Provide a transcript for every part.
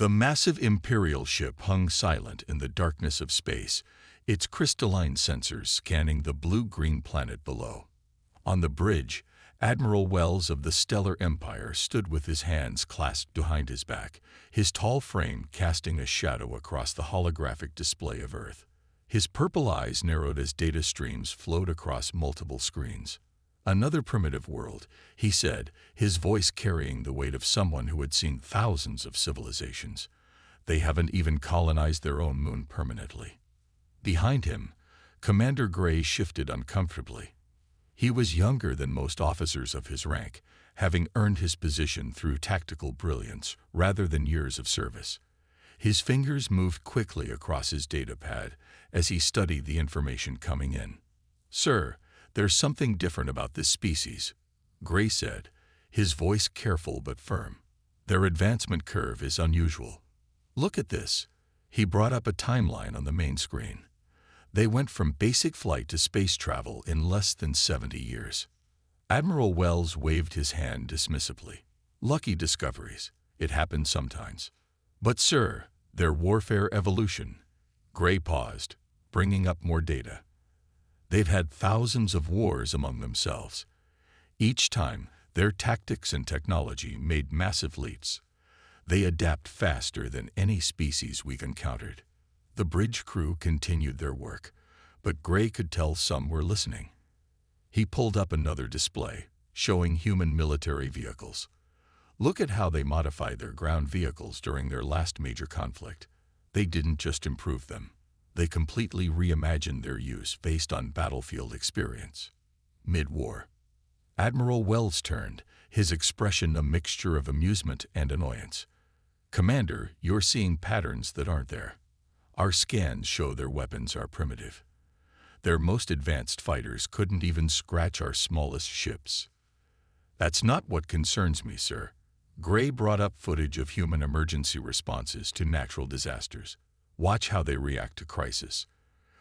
The massive Imperial ship hung silent in the darkness of space, its crystalline sensors scanning the blue-green planet below. On the bridge, Admiral Wells of the Stellar Empire stood with his hands clasped behind his back, his tall frame casting a shadow across the holographic display of Earth. His purple eyes narrowed as data streams flowed across multiple screens. "Another primitive world," he said, his voice carrying the weight of someone who had seen thousands of civilizations. "They haven't even colonized their own moon permanently." Behind him, Commander Gray shifted uncomfortably. He was younger than most officers of his rank, having earned his position through tactical brilliance rather than years of service. His fingers moved quickly across his data pad as he studied the information coming in. "Sir, there's something different about this species," Gray said, his voice careful but firm. "Their advancement curve is unusual. Look at this." He brought up a timeline on the main screen. They went from basic flight to space travel in less than 70 years. Admiral Wells waved his hand dismissively. "Lucky discoveries. It happens sometimes. But sir, their warfare evolution." Gray paused, bringing up more data. "They've had thousands of wars among themselves. Each time, their tactics and technology made massive leaps. They adapt faster than any species we've encountered." The bridge crew continued their work, but Gray could tell some were listening. He pulled up another display, showing human military vehicles. "Look at how they modified their ground vehicles during their last major conflict. They didn't just improve them. They completely reimagined their use based on battlefield experience." Mid-war, Admiral Wells turned, his expression a mixture of amusement and annoyance. "Commander, you're seeing patterns that aren't there. Our scans show their weapons are primitive. Their most advanced fighters couldn't even scratch our smallest ships." "That's not what concerns me, sir." Gray brought up footage of human emergency responses to natural disasters. "Watch how they react to crisis.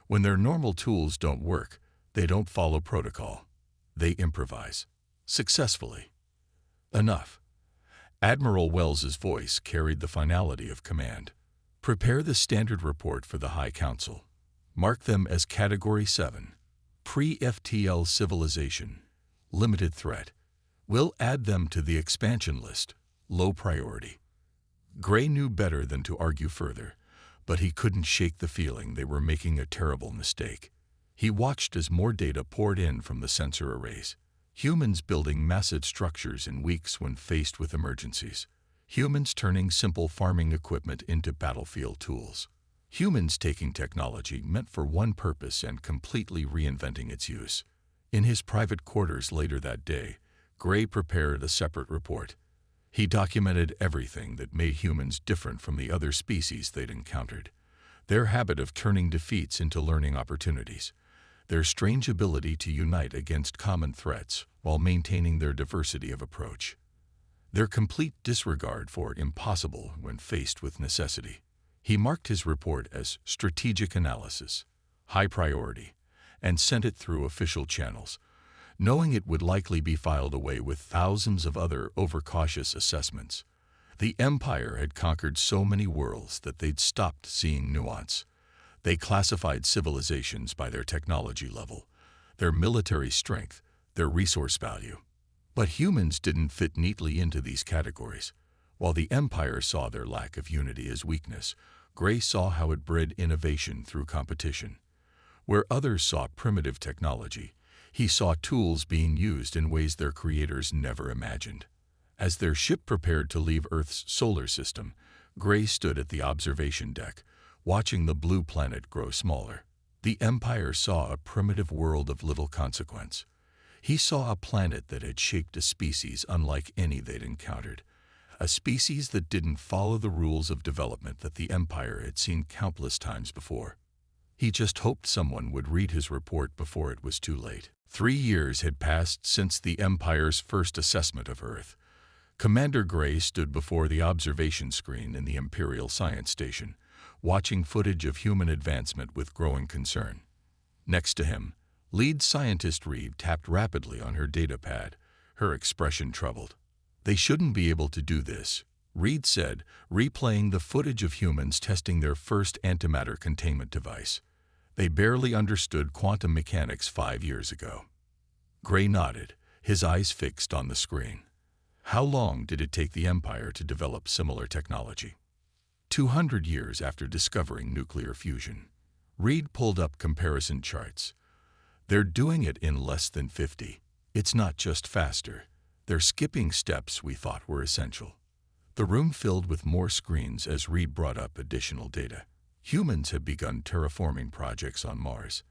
When their normal tools don't work, they don't follow protocol. They improvise. Successfully." "Enough." Admiral Wells's voice carried the finality of command. "Prepare the standard report for the High Council. Mark them as Category 7, pre-FTL civilization, limited threat. We'll add them to the expansion list, low priority." Gray knew better than to argue further, but he couldn't shake the feeling they were making a terrible mistake. He watched as more data poured in from the sensor arrays. Humans building massive structures in weeks when faced with emergencies. Humans turning simple farming equipment into battlefield tools. Humans taking technology meant for one purpose and completely reinventing its use. In his private quarters later that day, Gray prepared a separate report. He documented everything that made humans different from the other species they'd encountered. Their habit of turning defeats into learning opportunities. Their strange ability to unite against common threats while maintaining their diversity of approach. Their complete disregard for impossible when faced with necessity. He marked his report as strategic analysis, high priority, and sent it through official channels, knowing it would likely be filed away with thousands of other overcautious assessments. The Empire had conquered so many worlds that they'd stopped seeing nuance. They classified civilizations by their technology level, their military strength, their resource value. But humans didn't fit neatly into these categories. While the Empire saw their lack of unity as weakness, Gray saw how it bred innovation through competition. Where others saw primitive technology, he saw tools being used in ways their creators never imagined. As their ship prepared to leave Earth's solar system, Gray stood at the observation deck, watching the blue planet grow smaller. The Empire saw a primitive world of little consequence. He saw a planet that had shaped a species unlike any they'd encountered. A species that didn't follow the rules of development that the Empire had seen countless times before. He just hoped someone would read his report before it was too late. 3 years had passed since the Empire's first assessment of Earth. Commander Gray stood before the observation screen in the Imperial Science Station, watching footage of human advancement with growing concern. Next to him, lead scientist Reed tapped rapidly on her data pad, her expression troubled. "They shouldn't be able to do this," Reed said, replaying the footage of humans testing their first antimatter containment device. They barely understood quantum mechanics 5 years ago. Gray nodded, his eyes fixed on the screen. How long did it take the Empire to develop similar technology? 200 years after discovering nuclear fusion. Reed pulled up comparison charts. They're doing it in less than 50. It's not just faster. They're skipping steps we thought were essential. The room filled with more screens as Reed brought up additional data. Humans have begun terraforming projects on Mars.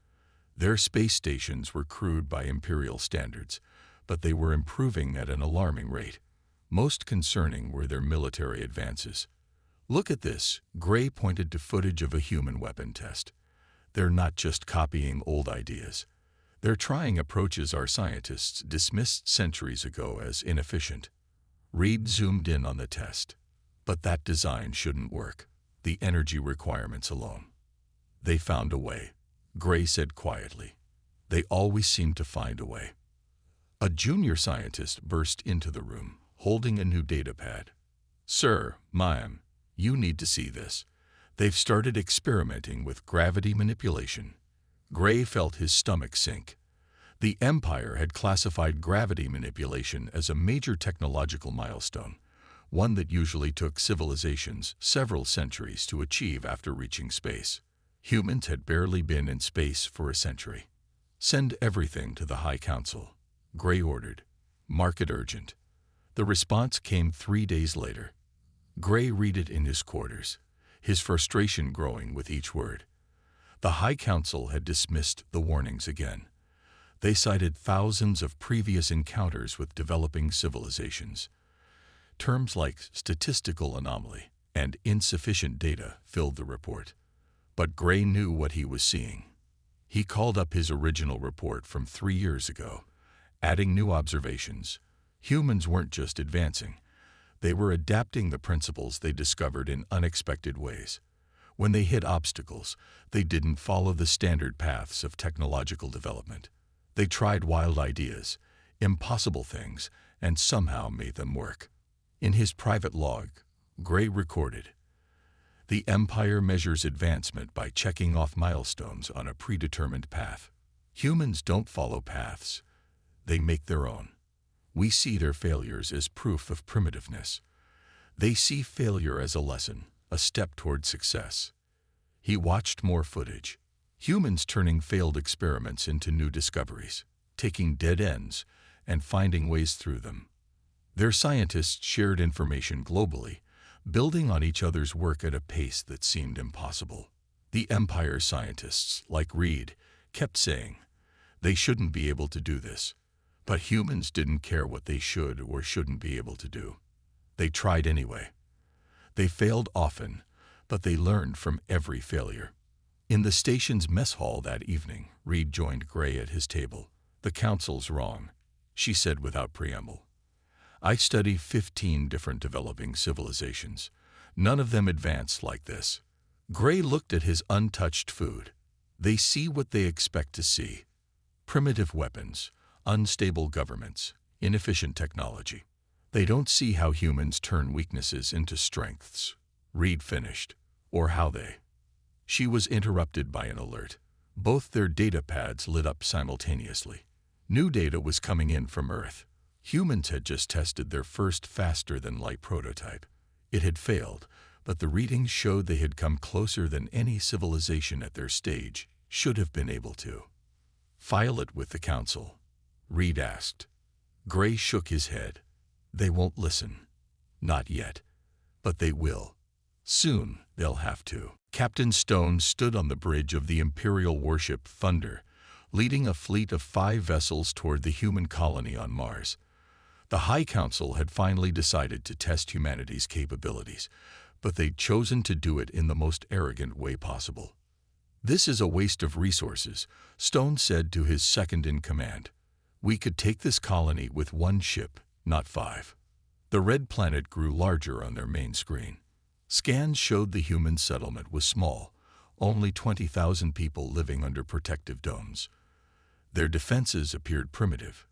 Their space stations were crude by Imperial standards, but they were improving at an alarming rate. Most concerning were their military advances. Look at this, Gray pointed to footage of a human weapon test. They're not just copying old ideas. They're trying approaches our scientists dismissed centuries ago as inefficient. Reed zoomed in on the test. But that design shouldn't work. The energy requirements alone. They found a way, Gray said quietly. They always seem to find a way. A junior scientist burst into the room, holding a new datapad. Sir, ma'am, you need to see this. They've started experimenting with gravity manipulation. Gray felt his stomach sink. The Empire had classified gravity manipulation as a major technological milestone, one that usually took civilizations several centuries to achieve after reaching space. Humans had barely been in space for a century. Send everything to the High Council, Gray ordered. Mark it urgent. The response came 3 days later. Gray read it in his quarters, his frustration growing with each word. The High Council had dismissed the warnings again. They cited thousands of previous encounters with developing civilizations. Terms like statistical anomaly and insufficient data filled the report. But Gray knew what he was seeing. He called up his original report from 3 years ago, adding new observations. Humans weren't just advancing. They were adapting the principles they discovered in unexpected ways. When they hit obstacles, they didn't follow the standard paths of technological development. They tried wild ideas, impossible things, and somehow made them work. In his private log, Gray recorded, "The Empire measures advancement by checking off milestones on a predetermined path. Humans don't follow paths. They make their own. We see their failures as proof of primitiveness. They see failure as a lesson, a step toward success." He watched more footage. Humans turning failed experiments into new discoveries, taking dead ends and finding ways through them. Their scientists shared information globally, building on each other's work at a pace that seemed impossible. The Empire scientists, like Reed, kept saying, they shouldn't be able to do this. But humans didn't care what they should or shouldn't be able to do. They tried anyway. They failed often, but they learned from every failure. In the station's mess hall that evening, Reed joined Gray at his table. "The Council's wrong," she said without preamble. "I study 15 different developing civilizations. None of them advance like this." Gray looked at his untouched food. "They see what they expect to see. Primitive weapons, unstable governments, inefficient technology. They don't see how humans turn weaknesses into strengths," Reed finished, "or how they—" She was interrupted by an alert. Both their data pads lit up simultaneously. New data was coming in from Earth. Humans had just tested their first faster-than-light prototype. It had failed, but the readings showed they had come closer than any civilization at their stage should have been able to. "File it with the Council," Reed asked. Gray shook his head. "They won't listen. Not yet. But they will. Soon they'll have to." Captain Stone stood on the bridge of the Imperial warship Thunder, leading a fleet of 5 vessels toward the human colony on Mars. The High Council had finally decided to test humanity's capabilities, but they'd chosen to do it in the most arrogant way possible. "This is a waste of resources," Stone said to his second-in-command. "We could take this colony with 1 ship, not 5. The red planet grew larger on their main screen. Scans showed the human settlement was small, only 20,000 people living under protective domes. Their defenses appeared primitive.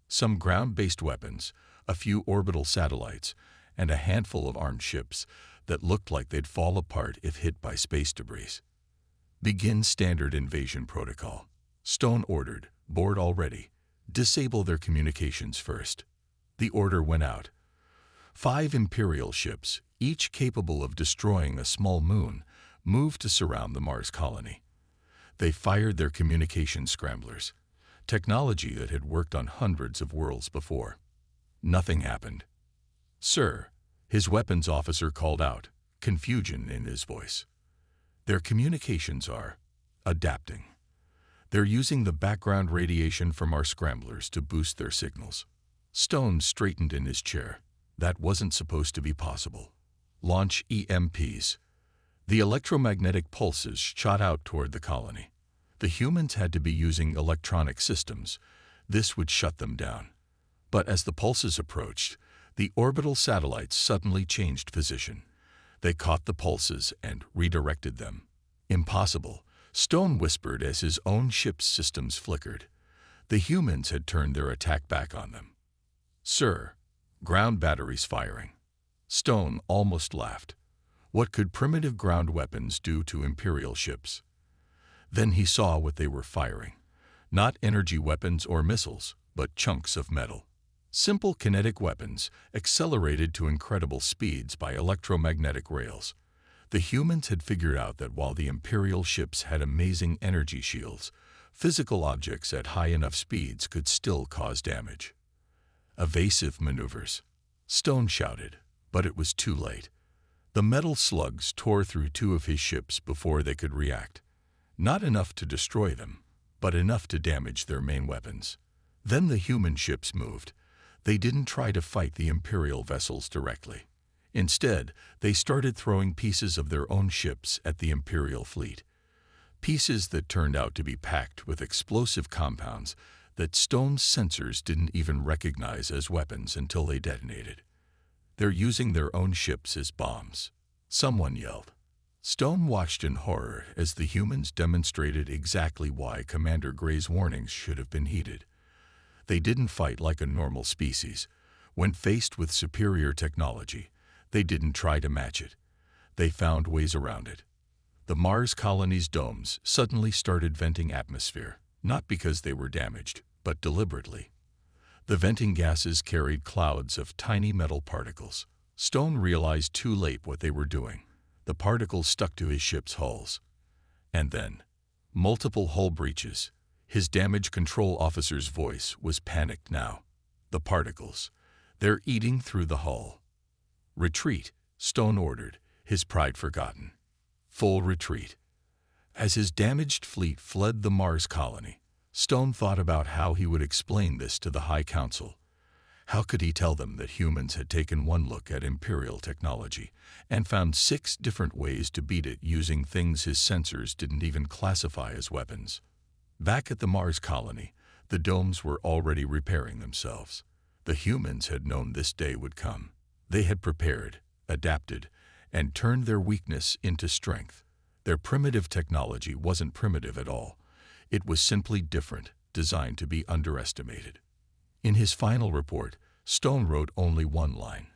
Some ground-based weapons, a few orbital satellites, and a handful of armed ships that looked like they'd fall apart if hit by space debris. Begin standard invasion protocol. Stone ordered, board already. Disable their communications first. The order went out. 5 Imperial ships, each capable of destroying a small moon, moved to surround the Mars colony. They fired their communication scramblers, technology that had worked on hundreds of worlds before. Nothing happened. "Sir," his weapons officer called out, confusion in his voice. "Their communications are adapting. They're using the background radiation from our scramblers to boost their signals." Stone straightened in his chair. That wasn't supposed to be possible. Launch EMPs. The electromagnetic pulses shot out toward the colony. The humans had to be using electronic systems. This would shut them down. But as the pulses approached, the orbital satellites suddenly changed position. They caught the pulses and redirected them. "Impossible," Stone whispered as his own ship's systems flickered. The humans had turned their attack back on them. "Sir, ground batteries firing." Stone almost laughed. What could primitive ground weapons do to Imperial ships? Then he saw what they were firing. Not energy weapons or missiles, but chunks of metal. Simple kinetic weapons, accelerated to incredible speeds by electromagnetic rails. The humans had figured out that while the Imperial ships had amazing energy shields, physical objects at high enough speeds could still cause damage. "Evasive maneuvers," Stone shouted, but it was too late. The metal slugs tore through 2 of his ships before they could react. Not enough to destroy them, but enough to damage their main weapons. Then the human ships moved. They didn't try to fight the Imperial vessels directly. Instead, they started throwing pieces of their own ships at the Imperial fleet. Pieces that turned out to be packed with explosive compounds that Stone's sensors didn't even recognize as weapons until they detonated. "They're using their own ships as bombs," someone yelled. Stone watched in horror as the humans demonstrated exactly why Commander Gray's warnings should have been heeded. They didn't fight like a normal species. When faced with superior technology, they didn't try to match it. They found ways around it. The Mars colony's domes suddenly started venting atmosphere, not because they were damaged, but deliberately. The venting gases carried clouds of tiny metal particles. Stone realized too late what they were doing. The particles stuck to his ship's hulls. And then, multiple hull breaches. His damage control officer's voice was panicked now. "The particles. They're eating through the hull." "Retreat," Stone ordered, his pride forgotten. Full retreat. As his damaged fleet fled the Mars colony, Stone thought about how he would explain this to the High Council. How could he tell them that humans had taken one look at Imperial technology and found 6 different ways to beat it using things his sensors didn't even classify as weapons? Back at the Mars colony, the domes were already repairing themselves. The humans had known this day would come. They had prepared, adapted, and turned their weakness into strength. Their primitive technology wasn't primitive at all. It was simply different, designed to be underestimated. In his final report, Stone wrote only one line.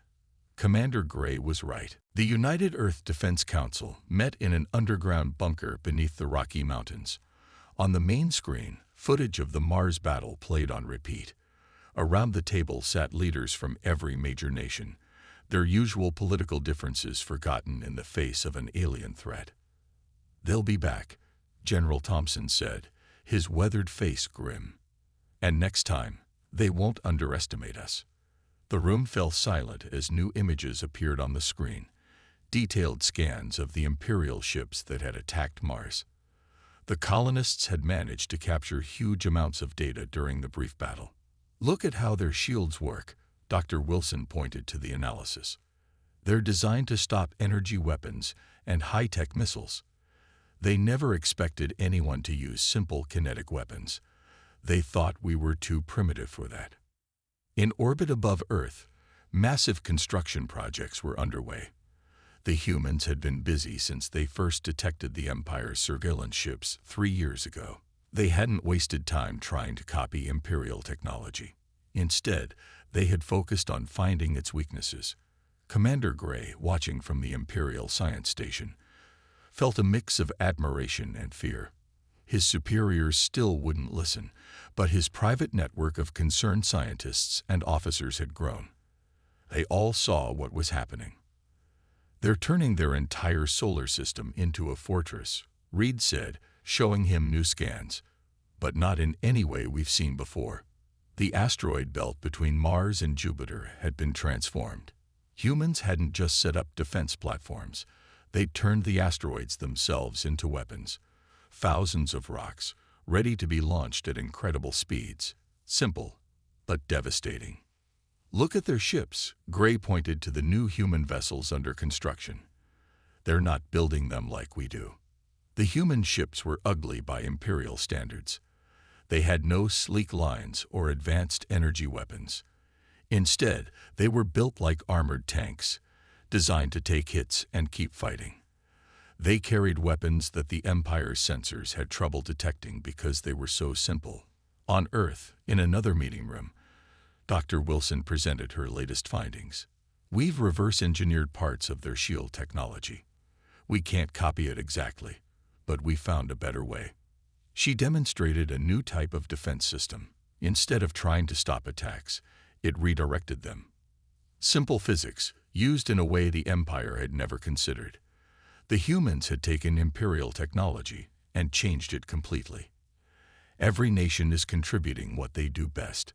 Commander Gray was right. The United Earth Defense Council met in an underground bunker beneath the Rocky Mountains. On the main screen, footage of the Mars battle played on repeat. Around the table sat leaders from every major nation, their usual political differences forgotten in the face of an alien threat. "They'll be back," General Thompson said, his weathered face grim. "And next time, they won't underestimate us." The room fell silent as new images appeared on the screen, detailed scans of the Imperial ships that had attacked Mars. The colonists had managed to capture huge amounts of data during the brief battle. "Look at how their shields work," Dr. Wilson pointed to the analysis. "They're designed to stop energy weapons and high-tech missiles. They never expected anyone to use simple kinetic weapons. They thought we were too primitive for that." In orbit above Earth, massive construction projects were underway. The humans had been busy since they first detected the Empire's surveillance ships 3 years ago. They hadn't wasted time trying to copy Imperial technology. Instead, they had focused on finding its weaknesses. Commander Gray, watching from the Imperial Science Station, felt a mix of admiration and fear. His superiors still wouldn't listen, but his private network of concerned scientists and officers had grown. They all saw what was happening. "They're turning their entire solar system into a fortress," Reed said, showing him new scans. "But not in any way we've seen before." The asteroid belt between Mars and Jupiter had been transformed. Humans hadn't just set up defense platforms. They'd turned the asteroids themselves into weapons. Thousands of rocks, ready to be launched at incredible speeds. Simple, but devastating. "Look at their ships," Gray pointed to the new human vessels under construction. "They're not building them like we do." The human ships were ugly by Imperial standards. They had no sleek lines or advanced energy weapons. Instead, they were built like armored tanks, designed to take hits and keep fighting. They carried weapons that the Empire's sensors had trouble detecting because they were so simple. On Earth, in another meeting room, Dr. Wilson presented her latest findings. "We've reverse-engineered parts of their shield technology. We can't copy it exactly, but we found a better way." She demonstrated a new type of defense system. Instead of trying to stop attacks, it redirected them. Simple physics, used in a way the Empire had never considered. The humans had taken Imperial technology and changed it completely. "Every nation is contributing what they do best,"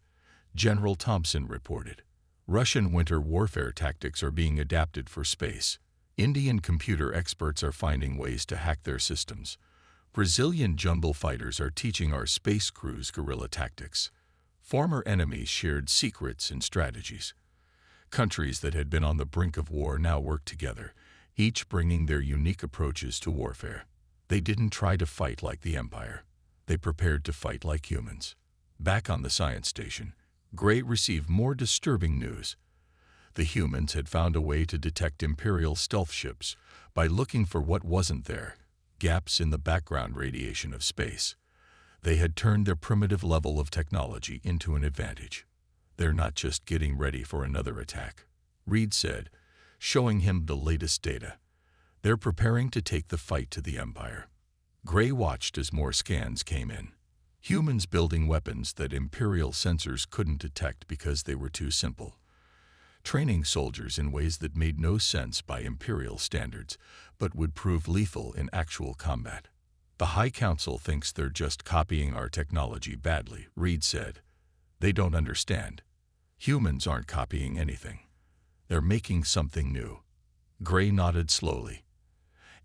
General Thompson reported. "Russian winter warfare tactics are being adapted for space. Indian computer experts are finding ways to hack their systems. Brazilian jungle fighters are teaching our space crews guerrilla tactics. Former enemies shared secrets and strategies. Countries that had been on the brink of war now work together, each bringing their unique approaches to warfare. They didn't try to fight like the Empire. They prepared to fight like humans." Back on the science station, Gray received more disturbing news. The humans had found a way to detect Imperial stealth ships by looking for what wasn't there, gaps in the background radiation of space. They had turned their primitive level of technology into an advantage. "They're not just getting ready for another attack," Reed said, showing him the latest data. "They're preparing to take the fight to the Empire." Gray watched as more scans came in. Humans building weapons that Imperial sensors couldn't detect because they were too simple. Training soldiers in ways that made no sense by Imperial standards, but would prove lethal in actual combat. "The High Council thinks they're just copying our technology badly," Reed said. "They don't understand. Humans aren't copying anything. They're making something new." Gray nodded slowly.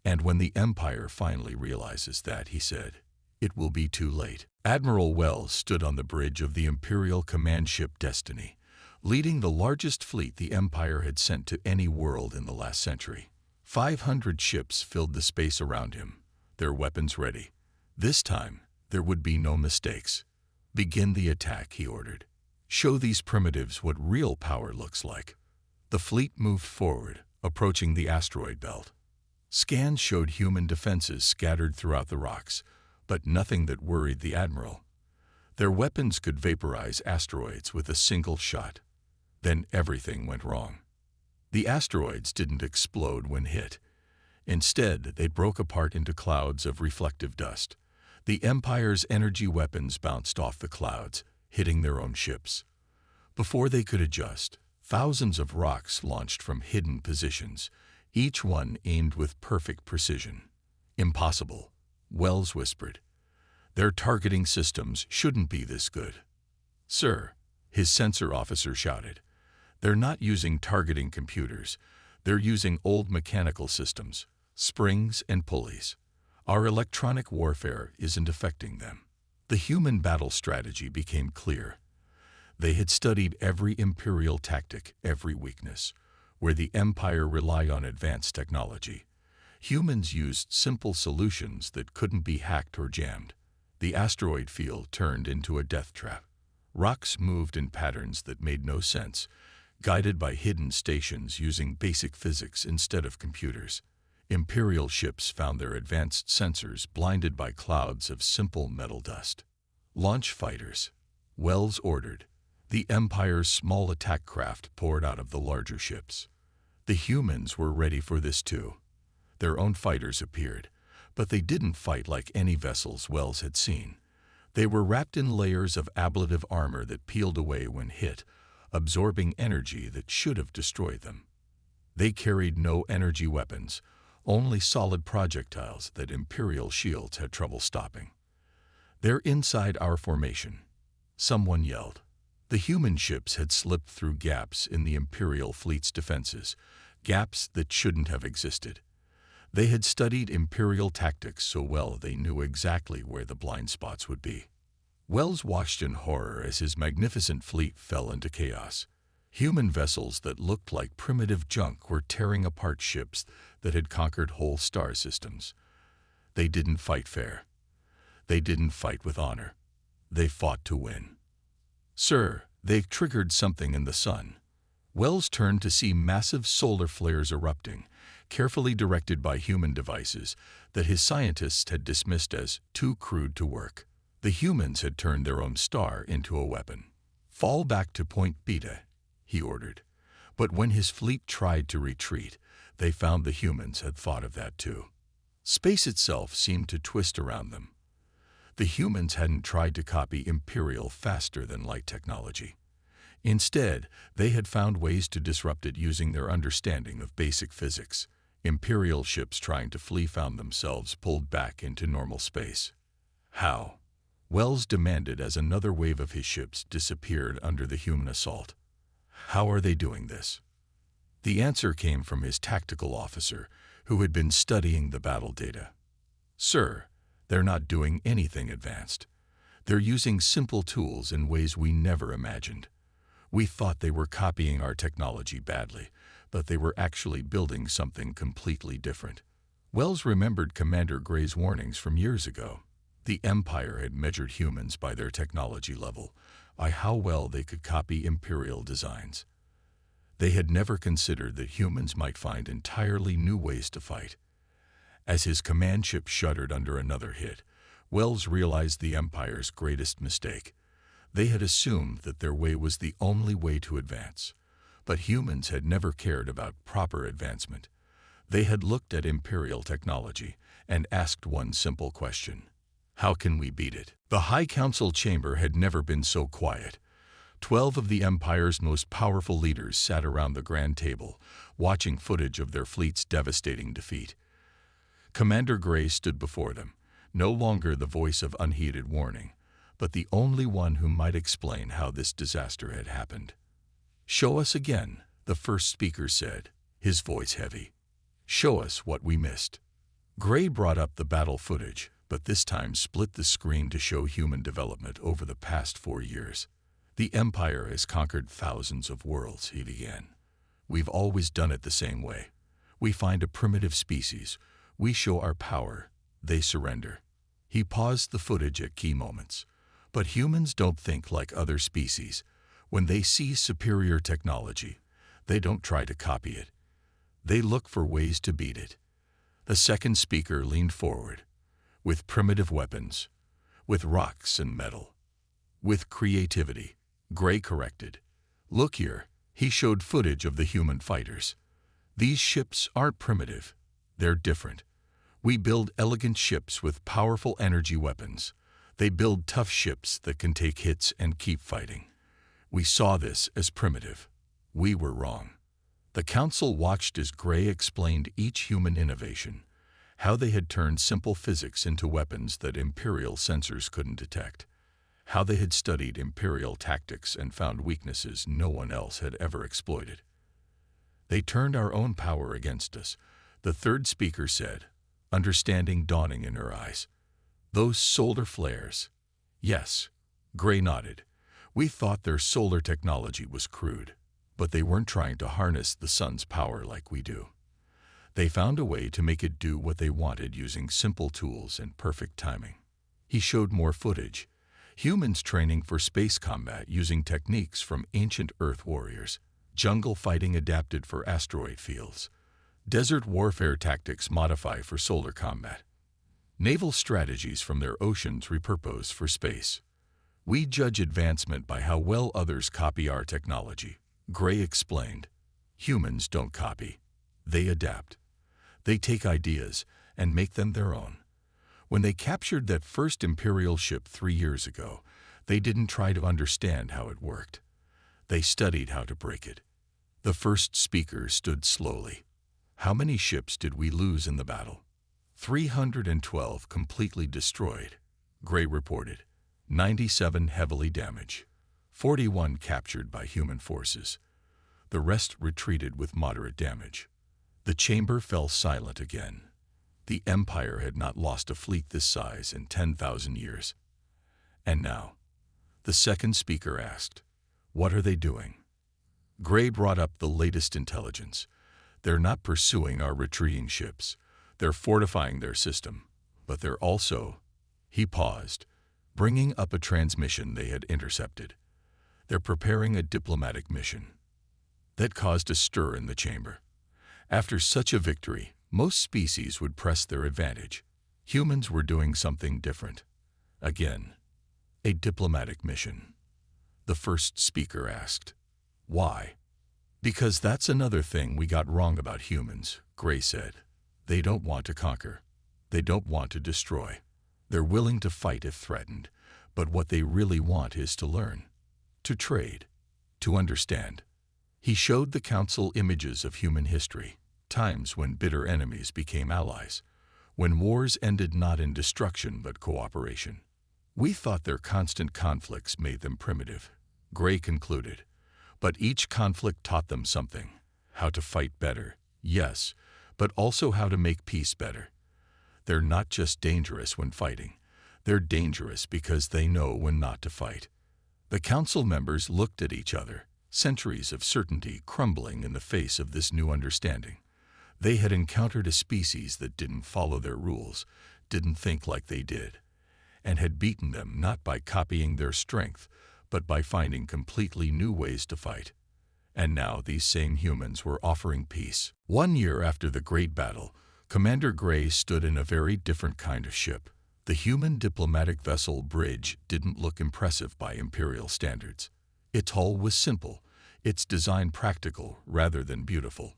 "And when the Empire finally realizes that," he said, "it will be too late." Admiral Wells stood on the bridge of the Imperial command ship Destiny, leading the largest fleet the Empire had sent to any world in the last century. 500 ships filled the space around him, their weapons ready. This time, there would be no mistakes. "Begin the attack," he ordered. "Show these primitives what real power looks like." The fleet moved forward, approaching the asteroid belt. Scans showed human defenses scattered throughout the rocks, but nothing that worried the Admiral. Their weapons could vaporize asteroids with a single shot. Then everything went wrong. The asteroids didn't explode when hit. Instead, they broke apart into clouds of reflective dust. The Empire's energy weapons bounced off the clouds, hitting their own ships. Before they could adjust, thousands of rocks launched from hidden positions, each one aimed with perfect precision. "Impossible," Wells whispered. "Their targeting systems shouldn't be this good." "Sir," his sensor officer shouted, "they're not using targeting computers. They're using old mechanical systems, springs and pulleys. Our electronic warfare isn't affecting them." The human battle strategy became clear. They had studied every Imperial tactic, every weakness. Where the Empire relied on advanced technology, humans used simple solutions that couldn't be hacked or jammed. The asteroid field turned into a death trap. Rocks moved in patterns that made no sense, guided by hidden stations using basic physics instead of computers. Imperial ships found their advanced sensors blinded by clouds of simple metal dust. "Launch fighters," Wells ordered. The Empire's small attack craft poured out of the larger ships. The humans were ready for this too. Their own fighters appeared, but they didn't fight like any vessels Wells had seen. They were wrapped in layers of ablative armor that peeled away when hit, absorbing energy that should have destroyed them. They carried no energy weapons, only solid projectiles that Imperial shields had trouble stopping. "They're inside our formation," someone yelled. The human ships had slipped through gaps in the Imperial fleet's defenses, gaps that shouldn't have existed. They had studied Imperial tactics so well they knew exactly where the blind spots would be. Wells watched in horror as his magnificent fleet fell into chaos. Human vessels that looked like primitive junk were tearing apart ships that had conquered whole star systems. They didn't fight fair. They didn't fight with honor. They fought to win. "Sir, they've triggered something in the sun." Wells turned to see massive solar flares erupting, carefully directed by human devices that his scientists had dismissed as too crude to work. The humans had turned their own star into a weapon. "Fall back to Point Beta," he ordered. But when his fleet tried to retreat, they found the humans had thought of that too. Space itself seemed to twist around them. The humans hadn't tried to copy Imperial faster-than-light technology. Instead, they had found ways to disrupt it using their understanding of basic physics. Imperial ships trying to flee found themselves pulled back into normal space. How? Wells demanded as another wave of his ships disappeared under the human assault. How are they doing this? The answer came from his tactical officer, who had been studying the battle data. "Sir, they're not doing anything advanced. They're using simple tools in ways we never imagined. We thought they were copying our technology badly, but they were actually building something completely different." Wells remembered Commander Gray's warnings from years ago. The Empire had measured humans by their technology level, by how well they could copy Imperial designs. They had never considered that humans might find entirely new ways to fight. As his command ship shuddered under another hit, Wells realized the Empire's greatest mistake. They had assumed that their way was the only way to advance. But humans had never cared about proper advancement. They had looked at Imperial technology and asked one simple question: how can we beat it? The High Council chamber had never been so quiet. 12 of the Empire's most powerful leaders sat around the grand table, watching footage of their fleet's devastating defeat. Commander Gray stood before them, no longer the voice of unheeded warning, but the only one who might explain how this disaster had happened. "Show us again," the first speaker said, his voice heavy. "Show us what we missed." Gray brought up the battle footage, but this time split the screen to show human development over the past 4 years. "The Empire has conquered thousands of worlds," he began. "We've always done it the same way. We find a primitive species. We show our power. They surrender." He paused the footage at key moments. But humans don't think like other species. When they see superior technology, they don't try to copy it. They look for ways to beat it. The second speaker leaned forward. "With primitive weapons, with rocks and metal, with creativity," Gray corrected. "Look here," he showed footage of the human fighters. "These ships aren't primitive. They're different. We build elegant ships with powerful energy weapons. They build tough ships that can take hits and keep fighting. We saw this as primitive. We were wrong." The council watched as Gray explained each human innovation, how they had turned simple physics into weapons that Imperial sensors couldn't detect, how they had studied Imperial tactics and found weaknesses no one else had ever exploited. "They turned our own power against us," the third speaker said, understanding dawning in her eyes. "Those solar flares." "Yes," Gray nodded. "We thought their solar technology was crude, but they weren't trying to harness the sun's power like we do. They found a way to make it do what they wanted using simple tools and perfect timing." He showed more footage. Humans training for space combat using techniques from ancient Earth warriors, jungle fighting adapted for asteroid fields, desert warfare tactics modified for solar combat, naval strategies from their oceans repurposed for space. "We judge advancement by how well others copy our technology," Gray explained. Humans don't copy. They adapt. They take ideas and make them their own. When they captured that first Imperial ship 3 years ago, they didn't try to understand how it worked. They studied how to break it. The first speaker stood slowly. How many ships did we lose in the battle? 312 completely destroyed, Gray reported. 97 heavily damaged. 41 captured by human forces. The rest retreated with moderate damage. The chamber fell silent again. The Empire had not lost a fleet this size in 10,000 years. And now, the second speaker asked, "What are they doing?" Gray brought up the latest intelligence. They're not pursuing our retreating ships. They're fortifying their system. But they're also, he paused, bringing up a transmission they had intercepted. They're preparing a diplomatic mission. That caused a stir in the chamber. After such a victory, most species would press their advantage. Humans were doing something different. Again, a diplomatic mission. The first speaker asked, "Why?" "Because that's another thing we got wrong about humans," Gray said. "They don't want to conquer. They don't want to destroy. They're willing to fight if threatened, but what they really want is to learn, to trade, to understand." He showed the council images of human history, times when bitter enemies became allies, when wars ended not in destruction but cooperation. "We thought their constant conflicts made them primitive," Gray concluded. "But each conflict taught them something, how to fight better, yes, but also how to make peace better. They're not just dangerous when fighting. They're dangerous because they know when not to fight." The council members looked at each other, centuries of certainty crumbling in the face of this new understanding. They had encountered a species that didn't follow their rules, didn't think like they did, and had beaten them not by copying their strength, but by finding completely new ways to fight. And now these same humans were offering peace. 1 year after the Great Battle, Commander Gray stood in a very different kind of ship. The human diplomatic vessel Bridge didn't look impressive by Imperial standards. Its hull was simple, its design practical rather than beautiful.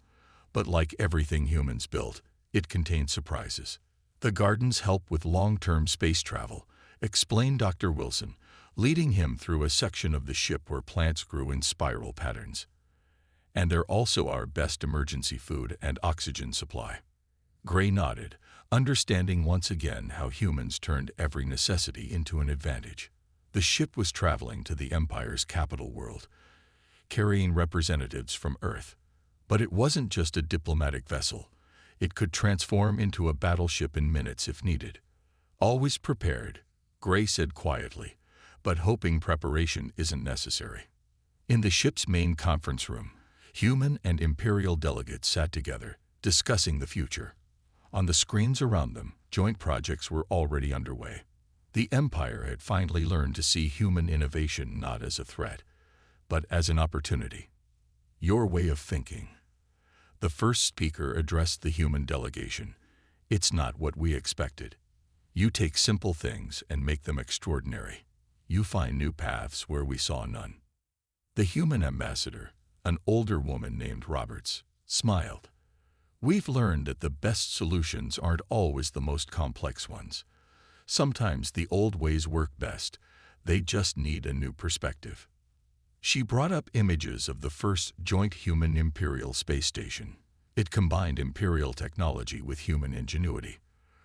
But like everything humans built, it contained surprises. "The gardens help with long-term space travel," explained Dr. Wilson, leading him through a section of the ship where plants grew in spiral patterns. "And they're also our best emergency food and oxygen supply." Gray nodded, understanding once again how humans turned every necessity into an advantage. The ship was traveling to the Empire's capital world, carrying representatives from Earth. But it wasn't just a diplomatic vessel. It could transform into a battleship in minutes if needed. "Always prepared," Gray said quietly, but hoping preparation isn't necessary. In the ship's main conference room, human and Imperial delegates sat together, discussing the future. On the screens around them, joint projects were already underway. The Empire had finally learned to see human innovation not as a threat, but as an opportunity. "Your way of thinking." The first speaker addressed the human delegation. "It's not what we expected. You take simple things and make them extraordinary. You find new paths where we saw none." The human ambassador, an older woman named Roberts, smiled. "We've learned that the best solutions aren't always the most complex ones. Sometimes the old ways work best. They just need a new perspective." She brought up images of the first joint human Imperial space station. It combined Imperial technology with human ingenuity.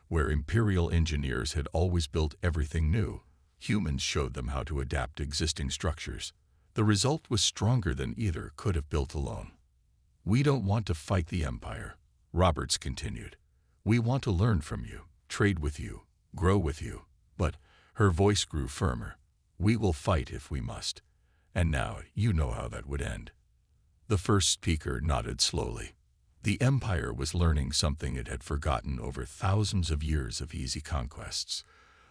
Where Imperial engineers had always built everything new, humans showed them how to adapt existing structures. The result was stronger than either could have built alone. "We don't want to fight the Empire," Roberts continued. "We want to learn from you, trade with you, grow with you." But her voice grew firmer. "We will fight if we must. And now you know how that would end." The first speaker nodded slowly. The Empire was learning something it had forgotten over thousands of years of easy conquests.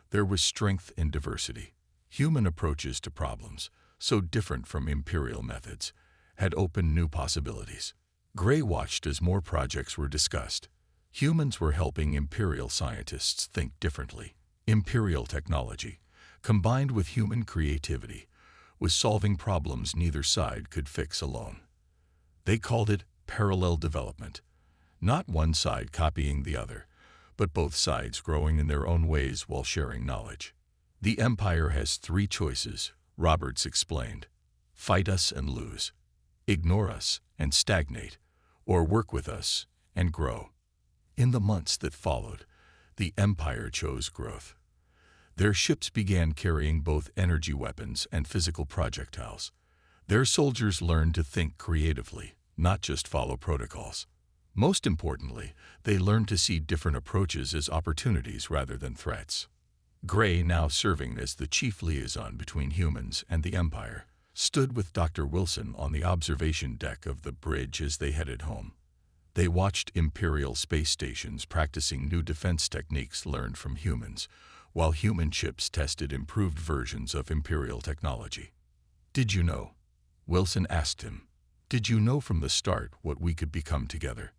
There was strength in diversity. Human approaches to problems, so different from Imperial methods, had opened new possibilities. Gray watched as more projects were discussed. Humans were helping Imperial scientists think differently. Imperial technology, combined with human creativity, was solving problems neither side could fix alone. They called it parallel development, not one side copying the other, but both sides growing in their own ways while sharing knowledge. The Empire has three choices, Roberts explained. Fight us and lose, ignore us and stagnate, or work with us and grow. In the months that followed, the Empire chose growth. Their ships began carrying both energy weapons and physical projectiles. Their soldiers learned to think creatively, not just follow protocols. Most importantly, they learned to see different approaches as opportunities rather than threats. Gray, now serving as the chief liaison between humans and the Empire, stood with Dr. Wilson on the observation deck of the bridge as they headed home. They watched Imperial space stations practicing new defense techniques learned from humans, while human ships tested improved versions of Imperial technology. "Did you know?" Wilson asked him. "Did you know from the start what we could become together?"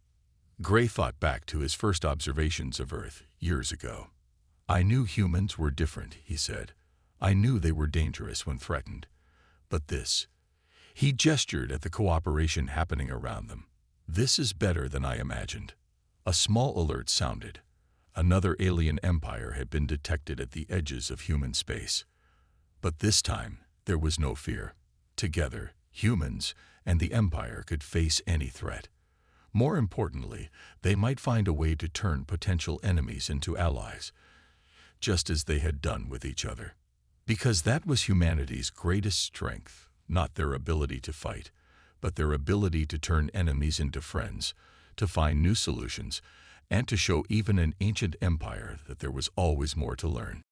Gray thought back to his first observations of Earth years ago. "I knew humans were different," he said. "I knew they were dangerous when threatened. But this," he gestured at the cooperation happening around them, "this is better than I imagined." A small alert sounded. Another alien empire had been detected at the edges of human space. But this time, there was no fear. Together, humans and the Empire could face any threat. More importantly, they might find a way to turn potential enemies into allies, just as they had done with each other. Because that was humanity's greatest strength, not their ability to fight, but their ability to turn enemies into friends, to find new solutions, and to show even an ancient empire that there was always more to learn.